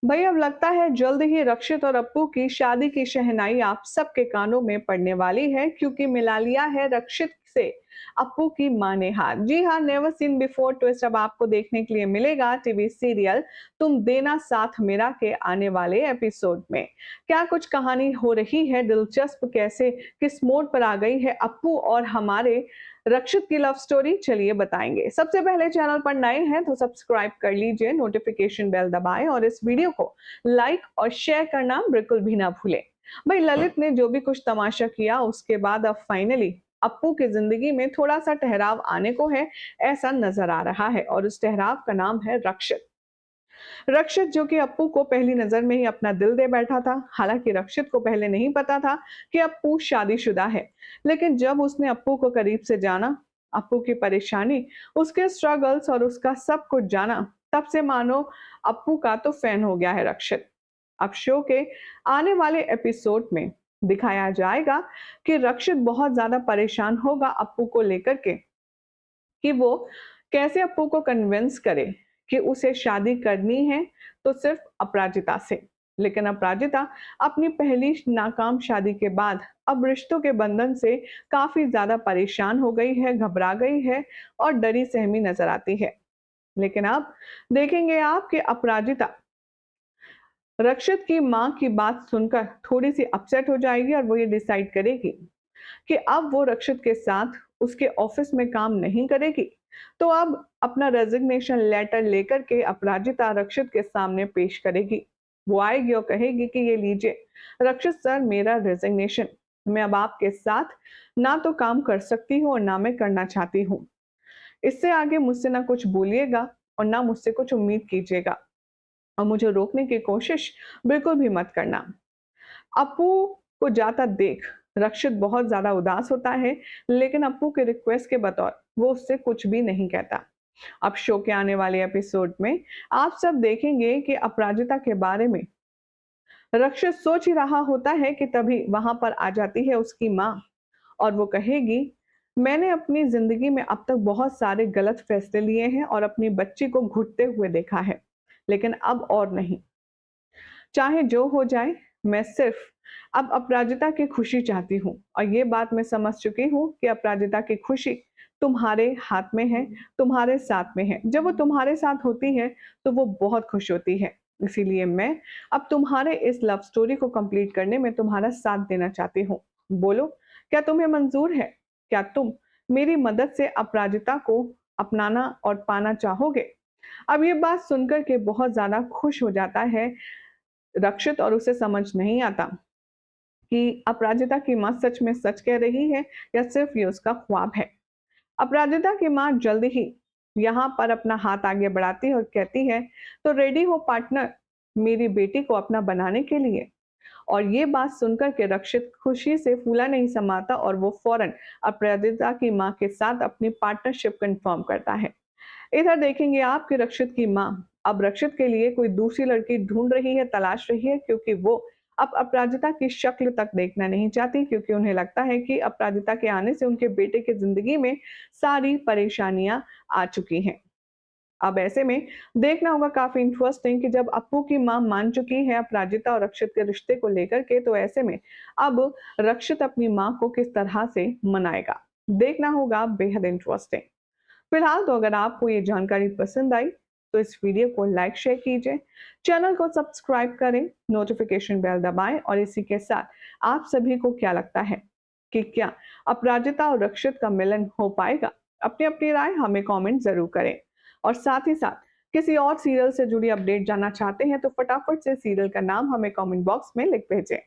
भाई अब लगता है जल्द ही रक्षित और अप्पू की शादी की शहनाई आप सबके कानों में पड़ने वाली है, क्योंकि मिला लिया है रक्षित से अप्पू की मां ने हाथ। जी हाँ, नेवर सीन बिफोर ट्विस्ट अब आपको देखने के लिए मिलेगा टीवी सीरियल तुम देना साथ मेरा के आने वाले एपिसोड में। क्या कुछ कहानी हो रही है दिलचस्प, कैसे किस मोड़ पर आ गई है अप्पू और हमारे रक्षित की लव स्टोरी, चलिए बताएंगे। सबसे पहले चैनल पर नए हैं तो सब्सक्राइब कर लीजिए, नोटिफिकेशन बेल दबाएं और इस वीडियो को लाइक और शेयर करना बिल्कुल भी ना भूलें। भाई ललित ने जो भी कुछ तमाशा किया उसके बाद अब फाइनली अप्पू की जिंदगी में थोड़ा सा ठहराव आने को है, ऐसा नजर आ रहा है और उस ठहराव का नाम है रक्षित। रक्षित जो कि अप्पू को पहली नजर में ही अपना दिल दे बैठा था। हालांकि रक्षित को पहले नहीं पता था कि अप्पू शादीशुदा है, लेकिन जब उसने अप्पू को करीब से जाना, अप्पू की परेशानी, उसके स्ट्रगल्स और उसका सब कुछ जाना, तब से मानो अप्पू का तो फैन हो गया है रक्षित। अब शो के आने वाले एपिसोड में दिखाया जाएगा कि रक्षित बहुत ज्यादा परेशान होगा अप्पू को लेकर के, कि वो कैसे अप्पू को कन्विंस करे कि उसे शादी करनी है तो सिर्फ अपराजिता से। लेकिन अपराजिता अपनी पहली नाकाम शादी के बाद अब रिश्तों के बंधन से काफी ज्यादा परेशान हो गई है, घबरा गई है और डरी सहमी नजर आती है। लेकिन अब देखेंगे आप कि अपराजिता रक्षित की मां की बात सुनकर थोड़ी सी अपसेट हो जाएगी और वो ये डिसाइड करेगी कि अब वो रक्षित के साथ उसके ऑफिस में काम नहीं करेगी। तो अब अपना रेजिग्नेशन लेटर लेकर के अपराजिता रक्षित के सामने पेश करेगी। वो आएगी और कहेगी कि ये लीजिए रक्षित सर, मेरा रेजिग्नेशन, मैं अब आपके साथ ना तो काम कर सकती हूँ और ना मैं करना चाहती हूँ। इससे आगे मुझसे ना कुछ बोलिएगा और ना मुझसे कुछ उम्मीद कीजिएगा, और मुझे रोकने की कोशिश बिल्कुल भी मत करना। अप्पू को जाता देख रक्षित बहुत ज्यादा उदास होता है, लेकिन अप्पू के रिक्वेस्ट के बतौर वो उससे कुछ भी नहीं कहता। अब शो के आने वाले एपिसोड में आप सब देखेंगे कि अपराजिता के बारे में रक्षित सोच ही रहा होता है कि तभी वहां पर आ जाती है उसकी माँ और वो कहेगी, मैंने अपनी जिंदगी में अब तक बहुत सारे गलत फैसले लिए हैं और अपनी बच्ची को घुटते हुए देखा है, लेकिन अब और नहीं। चाहे जो हो जाए, मैं सिर्फ अब अपराजिता की खुशी चाहती हूँ और ये बात मैं समझ चुकी हूँ कि अपराजिता की खुशी तुम्हारे हाथ में है, तुम्हारे साथ में है। जब वो तुम्हारे साथ होती है तो वो बहुत खुश होती है। इसीलिए मैं अब तुम्हारे इस लव स्टोरी को कंप्लीट करने में तुम्हारा साथ देना चाहती हूँ। बोलो, क्या तुम्हें मंजूर है? क्या तुम मेरी मदद से अपराजिता को अपनाना और पाना चाहोगे? अब ये बात सुनकर के बहुत ज्यादा खुश हो जाता है रक्षित और उसे समझ नहीं आता कि अपराजिता की मां सच में सच कह रही है या सिर्फ ये उसका ख्वाब है। अपराजिता की मां जल्द ही यहाँ पर अपना हाथ आगे बढ़ाती है और कहती है, तो रेडी हो पार्टनर मेरी बेटी को अपना बनाने के लिए? और ये बात सुनकर के रक्षित खुशी से फूला नहीं समाता और वो फौरन अपराजिता की मां के साथ अपनी पार्टनरशिप कंफर्म करता है। इधर देखेंगे आप कि रक्षित की मां अब रक्षित के लिए कोई दूसरी लड़की ढूंढ रही है, तलाश रही है, क्योंकि वो अब अपराजिता की शक्ल तक देखना नहीं चाहती, क्योंकि उन्हें लगता है कि अपराजिता के आने से उनके बेटे की जिंदगी में सारी परेशानियां आ चुकी हैं। अब ऐसे में देखना होगा काफी इंटरेस्टिंग कि जब अप्पू की मां मान चुकी है अपराजिता और रक्षित के रिश्ते को लेकर के, तो ऐसे में अब रक्षित अपनी मां को किस तरह से मनाएगा, देखना होगा बेहद इंटरेस्टिंग। फिलहाल तो अगर आपको ये जानकारी पसंद आई तो इस वीडियो को लाइक शेयर कीजिए, चैनल को सब्सक्राइब करें, नोटिफिकेशन बेल दबाएं और इसी के साथ आप सभी को क्या लगता है कि क्या अपराजिता और रक्षित का मिलन हो पाएगा? अपनी अपनी राय हमें कमेंट जरूर करें। और साथ ही साथ किसी और सीरियल से जुड़ी अपडेट जानना चाहते हैं तो फटाफट से सीरियल का नाम हमें कमेंट बॉक्स में लिख भेजें।